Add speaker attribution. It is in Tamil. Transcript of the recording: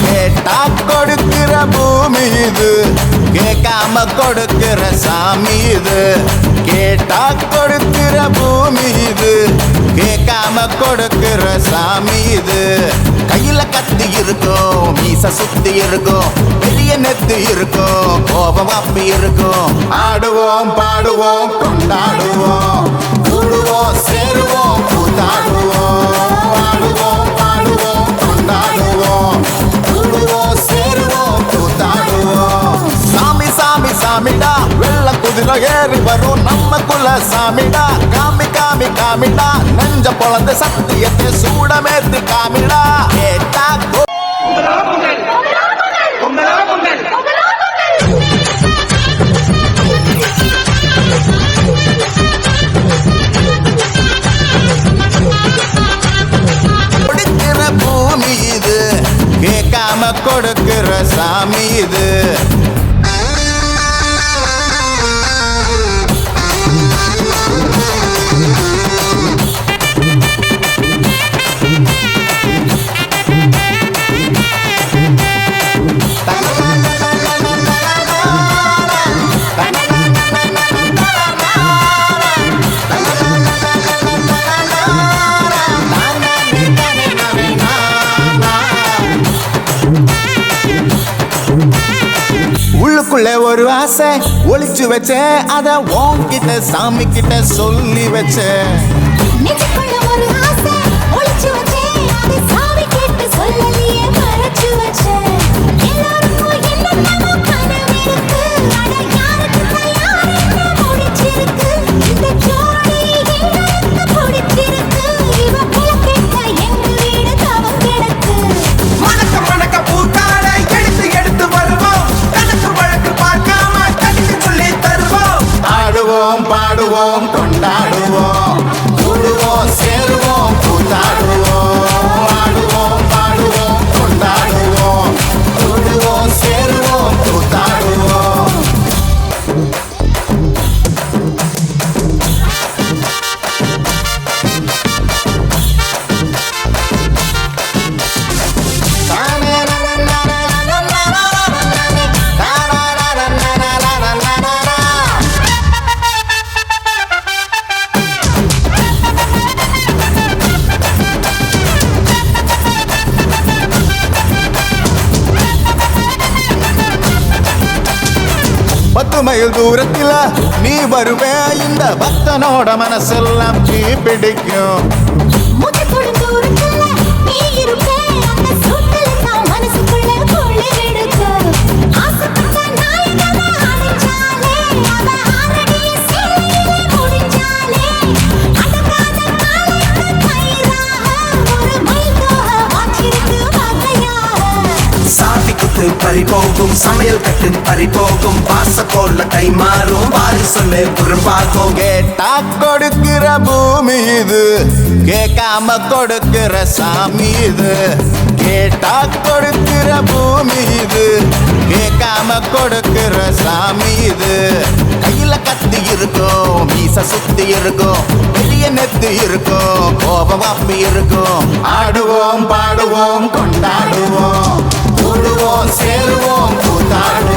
Speaker 1: கேட்டா கொடுக்கிற பூமி இது, கேட்காம கொடுக்கிற சாமி இது. கேட்டா கொடுக்கிற பூமி இது, கேட்காம கொடுக்கிற சாமி இது. கையில கத்தி இருக்கும், மீச சுத்தி இருக்கும், பெரிய நெத்து இருக்கும், கோபம் அப்பி இருக்கும். ஆடுவோம் பாடுவோம் கொண்டாடுவோம், கூடுவோம் சேருவோம் கூத்தாடுவோம். ஆடுவோம் பாடுவோம் கொண்டாடுவோம், கூடுவோம் சேருவோம் கூத்தாடுவோம். சாமி சாமி சாமிடா, வெள்ள குதிரை ஏறி வரும் நம்ம குல சாமிடா. காமி காமி காமிடா, நெஞ்ச பொழந்த சத்தியத்தை சூடமேத்து காமிடா. கேட்டா கொடுக்கிற பூமி இது, கேட்காம கொடுக்கிற சாமி இது. உள்ளுக்குள்ள ஒரு ஆசை ஒளிச்சு வச்சேன், அத உன்கிட்ட சாமி கிட்ட சொல்லி வச்சேன்.
Speaker 2: நெஞ்சுக்குள்ள ஒரு ஆசை ஒளிச்சு வச்சேன், அதை சாமி கிட்ட சொல்லலையே மறைச்சு வச்சேன். எல்லாருக்கும் என்னென்னமோ கனவு இருக்கு, ஆனா யாருக்கு தயார் என்ன முடிச்சிருக்கு. இந்த ஜோடி எங்களுக்கு பிடிச்சிருக்கு, இவ புலக்கிட்ட எங்க வீடு தவம் கிடக்கு.
Speaker 3: மணக்க மணக்க பூத்தாட எடுத்து எடுத்து வருவோம், கணக்கு வழக்கு பார்க்காம கடிச்சு சொல்லி தருவோம்.
Speaker 1: ஆடுவோம் பாடுவோம் கொண்டாடுவோம், கூடுவோம் சேருவோம் கூத்தாடுவோம். ஆடுவோம் பாடுவோம் கொண்டாடுவோம், கூடுவோம் சேருவோம் கூத்தாடுவோம். பத்து மைல் தூரத்தில நீ வருவே, இந்த பக்தனோட மனசெல்லாம் தீ பிடிக்கும்.
Speaker 2: மூச்சு தொடும் தூரத்துல நீ இருப்ப, அந்த சூட்டுல தான் மனசுக்குள்ள குளிர் எடுக்க. ஆசைப்பட்ட நாயகனை அணைச்சாலே, அவ ஆரடிய சேலையிலே முடிஞ்சாலே. அடங்காத காலைக்கு கயிறாக, ஒரு மைல் தோக வாச்சிருக்கு வகையாக.
Speaker 3: சாதி குத்து பறி போகும், சமையல் கட்டு பறி போகும், பாச போல கை மாறும், வாரி சொல்லு குறும்பாகும்.
Speaker 1: கேட்டா கொடுக்கிற பூமி இது, கேட்காம கொடுக்கிற சாமி இது. கேட்டா கொடுக்கிற பூமி இது, கேட்காம கொடுக்கிற சாமி இது. கையில கத்தி இருக்கும், மீச சுத்தி இருக்கும், பெரிய நெத்து இருக்கும், கோபம் அப்பி இருக்கும். ஆடுவோம் பாடுவோம் கொண்டாடுவோம், கூடுவோம் சேருவோம் கூத்தாடுவோம்.